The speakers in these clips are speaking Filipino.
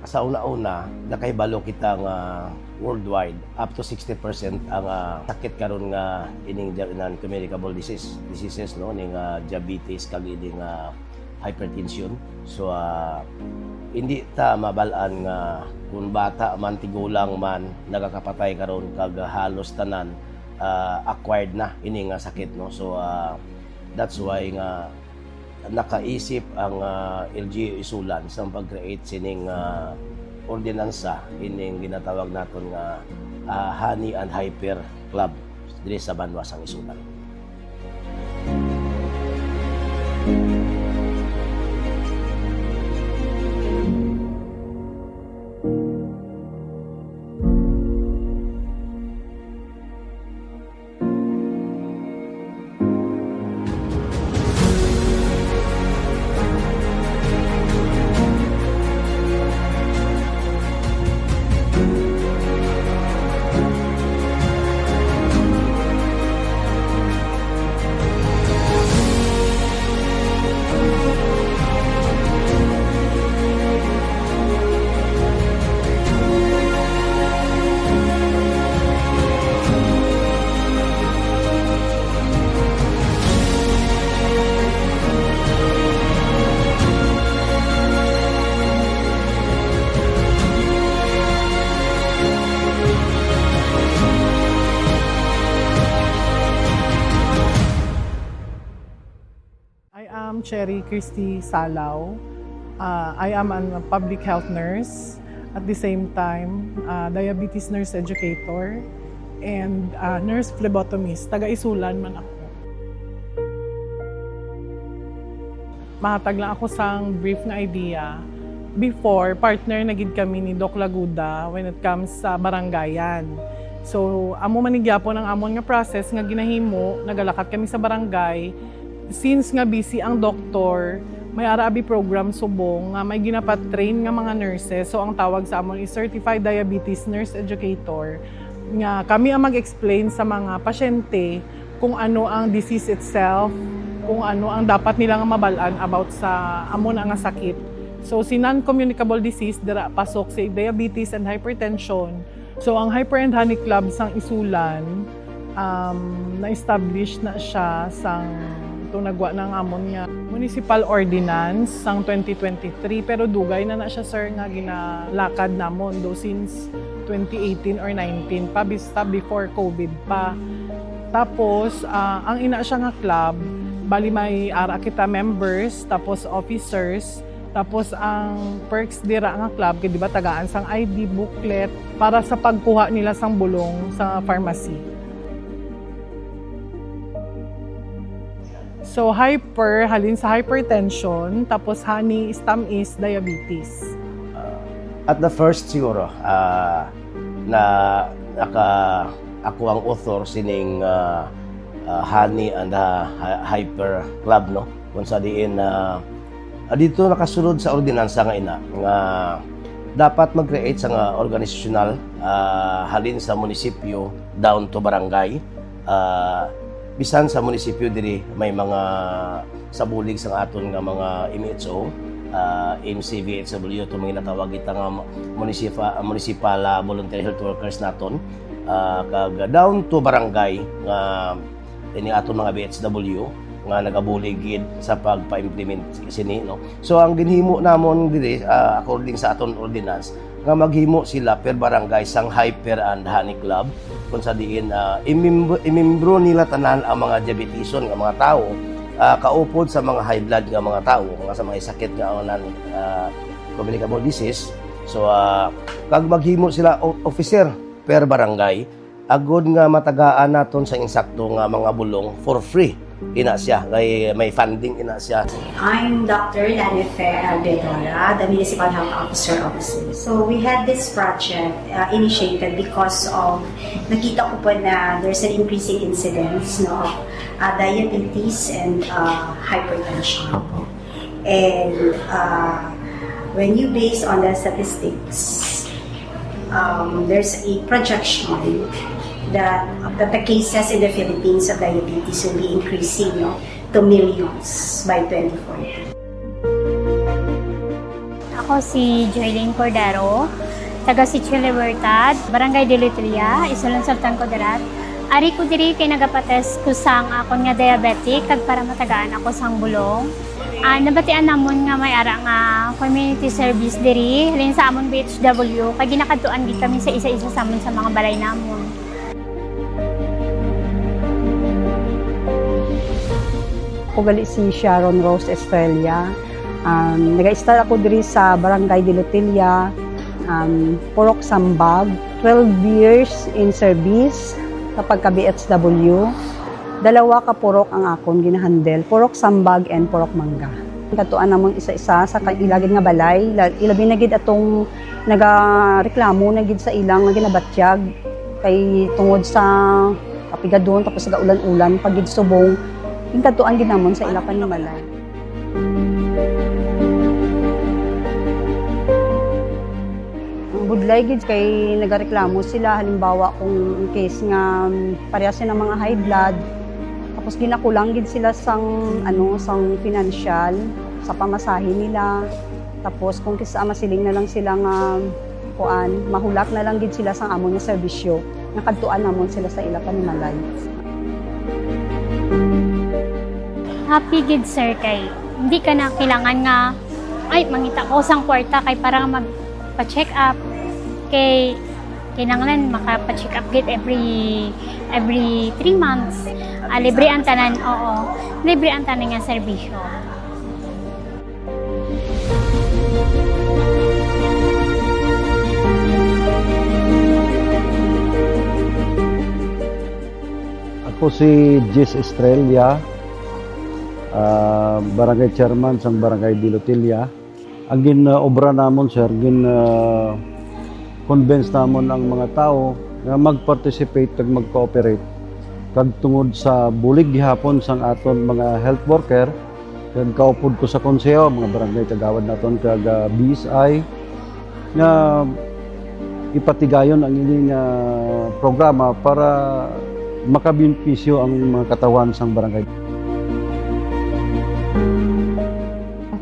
sa una-una, nakahibalo kita nga worldwide, up to 60% ang sakit karon nga ining communicable diseases, no? Ning diabetes, kag ining hypertension. So, hindi ta mabalaan nga kung bata man, tigulang man, nagakapatay karon kag halos tanan acquired na ining sakit, no? So, that's why nga nakaisip ang LGU Isulan sa pag-create sining ordinansa ining ginatawag naton nga Honey and Hyper Club diri sa Banwasang Isulan. Cherry Christy Salaw. I am a public health nurse, at the same time diabetes nurse educator, and nurse phlebotomist. Taga-Isulan man ako. Mahatag lang ako sang brief na idea. Before, partner na gid kami ni Doc Laguda when it comes sa barangayan. So, amo manigyapo ng amon nga process nga ginahimo, nagalakat kami sa barangay. Since nga busy ang doktor, may arabi program subong nga may ginapat-train nga mga nurses. So ang tawag sa amon is Certified Diabetes Nurse Educator. Nga kami ang mag-explain sa mga pasyente kung ano ang disease itself, kung ano ang dapat nilang mabalaan about sa amon nga sakit. So si non-communicable disease dira pasok si diabetes and hypertension. So ang Hyper and Honey Club sang Isulan, na-establish na siya sang nagwa ng amon nga municipal ordinance sang 2023, pero dugay na siya sir nga ginalakad namon do since 2018 or 19 pa, basta before COVID pa. Tapos ang ina siya nga club, bali may ara kita members, tapos officers, tapos ang perks dira nga club kay di ba tagaan sang ID booklet para sa pagkuha nila sang bulong sa pharmacy. So, hyper, halin sa hypertension, tapos honey, tamis, diabetes. At the first siguro, na ako ang author sining Honey and Hyper Club, no? Kung sa diin dito nakasunod sa ordinansa nga ina, nga dapat mag-create sa nga organisational halin sa munisipyo down to barangay. Bisan sa munisipyo diri may mga sabulig sa aton nga mga MHO, MCVHW, ito mga natawag ita nga municipal voluntary health workers naton, kag down to barangay nga ini aton mga BHW nga nagabuligid sa pagpa-implement sini, no? So ang ginhimo namon diri according sa aton ordinance nga maghimo sila per barangay sang Hyper and Honey Club, kung sa diin imimbro nila tanan ang mga diabetison nga mga tao, kaupod sa mga high blood nga mga tao, nga sa mga sakit nga communicable disease. So kag maghimo sila officer per barangay, agod nga matagaan naton sa insakto nga mga bulong for free. Ina siya, may funding ina siya. I'm Dr. Lanife Aldedora, the Municipal Health Officer Officer. So we had this project initiated because of nakita ko po na there's an increasing incidence, no, of diabetes and hypertension. And when you base on the statistics, there's a projection that the cases in the Philippines of diabetes will be increasing, to millions by 2040. Ako Ako si Joylene Cordero, taga Sitio Libertad, Barangay de Lutria, Isulon Sultan Kudarat. Ari ko diri kay nagapates ko sang akon nga diabetic kag para matagaan ako sang bulong. Nabatian namon nga may ara nga community service diri halin sa amon BHW kay ginakadtuan gid kami sa isa-isa sa amon sa mga balay namon. Ako gali si Sharon Rose Estrella. Nag-start ako diri sa Barangay de Lutilla, Purok Sambag, 12 years in service kapag ka-BHW. Dalawa ka purok ang akon ginahandle, Purok Sambag and Purok Mangga. Katuan namon isa-isa sa ilagid nga balay, ilabi na gid atong nagareklamo na gid sa ilang nga ginabatyag kay tungod sa kapigadon tapos sa ulan-ulan pag gid subong katuan gid namon sa ilapan nga balay. Budlay gid kay nagareklamo sila halimbawa kung in case nga parehas ng mga high blood tapos ginakulang gid sila sang sang financial sa pamasahe nila tapos kung kisa masiling na lang sila nga mahulak na lang gid sila sang amon nga serbisyo nakadtuan namon sila sa ila panimalay. Happy gid sir kay hindi ka na kailangan nga ay mangita ko sang kwarta kay para magpa-check up kay kinanglan makapa-check up gid every 3 months. Libre ang tanan, oo. Libre ang tanan nga serbisyo. Ako si Jess Estrella, barangay chairman sang Barangay de Lutilla. Ang gin-obra namon sir, convince namon ang mga tao nga mag-participate kag mag-cooperate kag tungod sa bulig gihapon sang aton mga health worker kag kaupod ko sa konseho mga barangay kagawad naton kag BSI nga ipatigayon ang ining programa para makabenepisyo ang mga katawan sang barangay.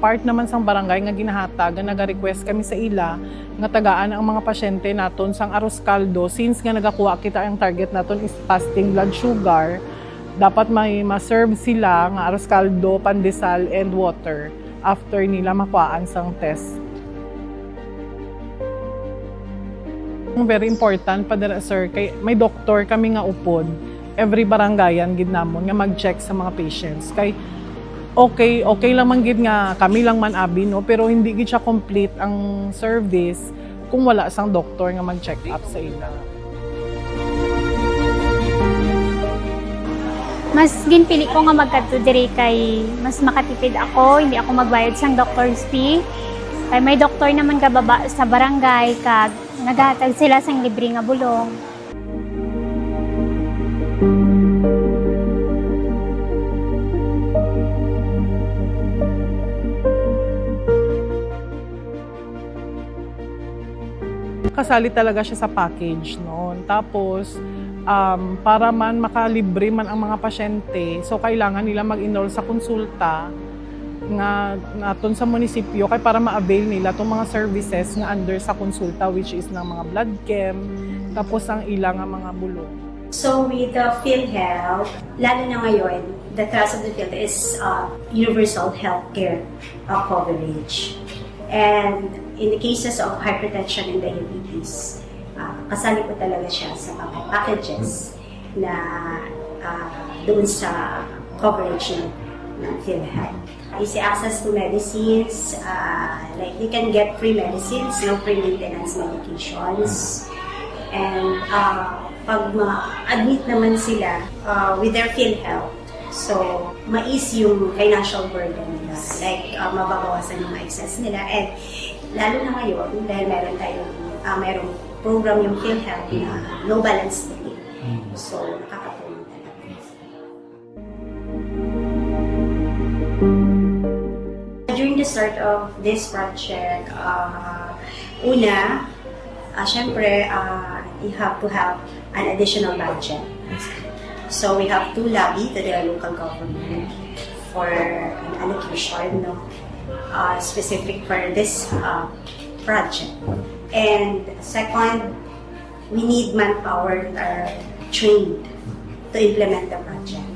Part naman sang barangay nga ginahatagan naga-request kami sa ila nga tagaan ang mga pasyente naton sang arroz caldo since nga nagakuha kita ang target naton is fasting blood sugar dapat may ma-serve sila nga arroz caldo, pandesal and water after nila makuhaan sang test. Very important pa dira sir kay may doktor kami nga upod every barangayan gid namon nga mag-check sa mga patients kay okay lang man gid nga kami lang man abi no pero hindi gid siya complete ang service kung wala sang doktor nga mag-check up sa ila. Mas ginpili ko nga magkadto diri kay mas makatipid ako, hindi ako magbayad sang doctor's fee. Kay may doktor naman kababa sa barangay kag naghatag sila sang libre nga bulong. Kasali talaga siya sa package noon. Tapos, para man makalibre man ang mga pasyente, so kailangan nila mag-enroll sa konsulta nga naton sa munisipyo kay para ma-avail nila itong mga services nga under sa konsulta which is ng mga blood chem, tapos ang ilang nga mga bulong. So with the PhilHealth, lalo na ngayon, the thrust of the field is universal healthcare coverage. And in the cases of hypertension and diabetes, kasali po talaga siya sa mga packages na doon sa coverage ng PhilHealth. Easy access to medicines, like they can get free medicines, no free maintenance medications. And pag ma-admit naman sila with their PhilHealth, so ma-ease yung financial burden nila. Like mababawasan yung excess nila. And lalo na ngayon, dahil merong program yung PhilHealth na no balance billing. So nakakatulong talaga. During the start of this project, syempre, you have to have an additional budget. So we have to lobby to the local government for an allocation, no? specific for this project. And second, we need manpower that are trained to implement the project.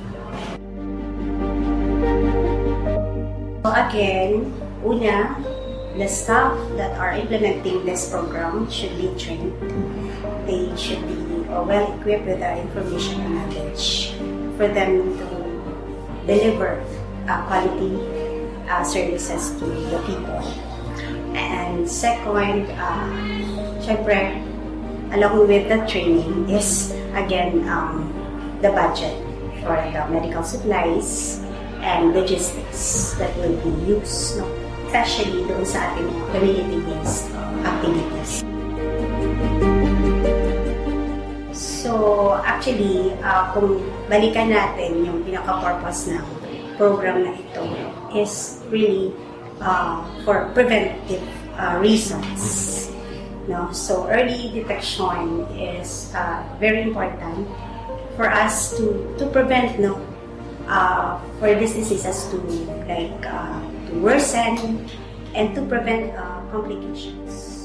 So again, una, the staff that are implementing this program should be trained. They should be well equipped with the information and knowledge for them to deliver quality services to the people. And second, syempre, along with the training is again the budget for the medical supplies and logistics that will be used, no? Especially doon sa ating community-based activities. So actually, kung balikan natin yung pinaka-purpose ng program na ito is really for preventive reasons. No? So early detection is very important for us to prevent for these diseases to to worsen and to prevent complications.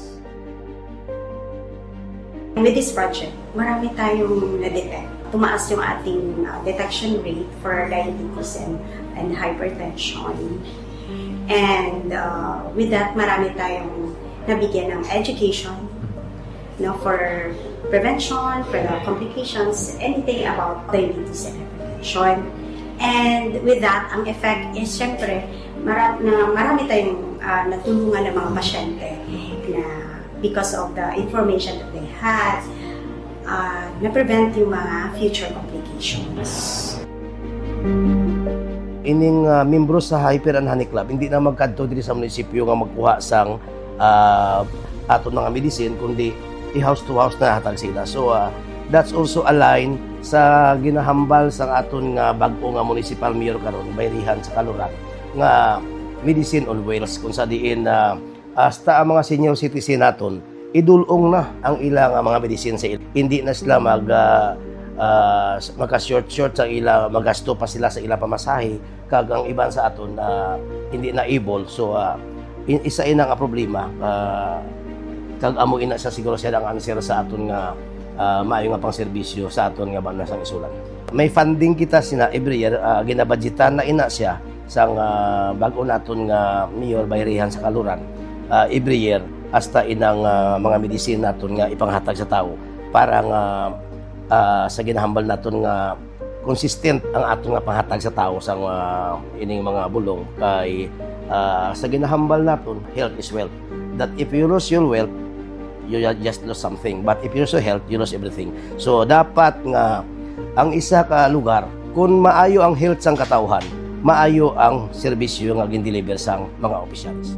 With this project, marami tayong na-detect. Tumaas yung ating detection rate for diabetes and hypertension. And with that, marami tayong nabigyan ng education for prevention, for the complications, anything about diabetes and hypertension. And with that, ang effect is syempre, marami tayong natulungan ng mga pasyente na because of the information that they had, na-prevent yung mga future complications. Ining membro sa Hyper and Honey Club, hindi na magkadto diri sa munisipyo nga magkuha sang aton mga medicine, kundi i-house to house na hatag sila. So that's also aligned sa ginahambal sang aton nga bag-o nga municipal mayor karon, Bayrihan sa Kaluran, nga medicine on wheels, kung sa diin hasta ang mga senior citizen naton idulong na ang ilang mga medicine sa ila. Hindi na sila magka-short sa ila, magasto pa sila sa ila pamasahe, kag ang iban sa aton hindi na able. So isa ina nga problema, kag amo ina sa siguro siya ang answer sa aton nga maayo nga pang serbisyo sa aton nga bansa sang isulan. May funding kita sina every year, ginabudgetan na ina siya sang bag-o naton nga mayor Bayrihan sa Kaluran. Every year hasta inang mga medicine naton nga ipanghatag sa tao para nga sa ginahambal naton nga consistent ang aton nga panghatag sa tao sa ining mga bulong kay sa ginahambal naton, health is wealth. That if you lose your wealth, you just lose something, but if you lose your health, you lose everything. So dapat nga ang isa ka lugar, kung maayo ang health sang katawhan, maayo ang serbisyo nga gin-deliver sang mga opisyalis.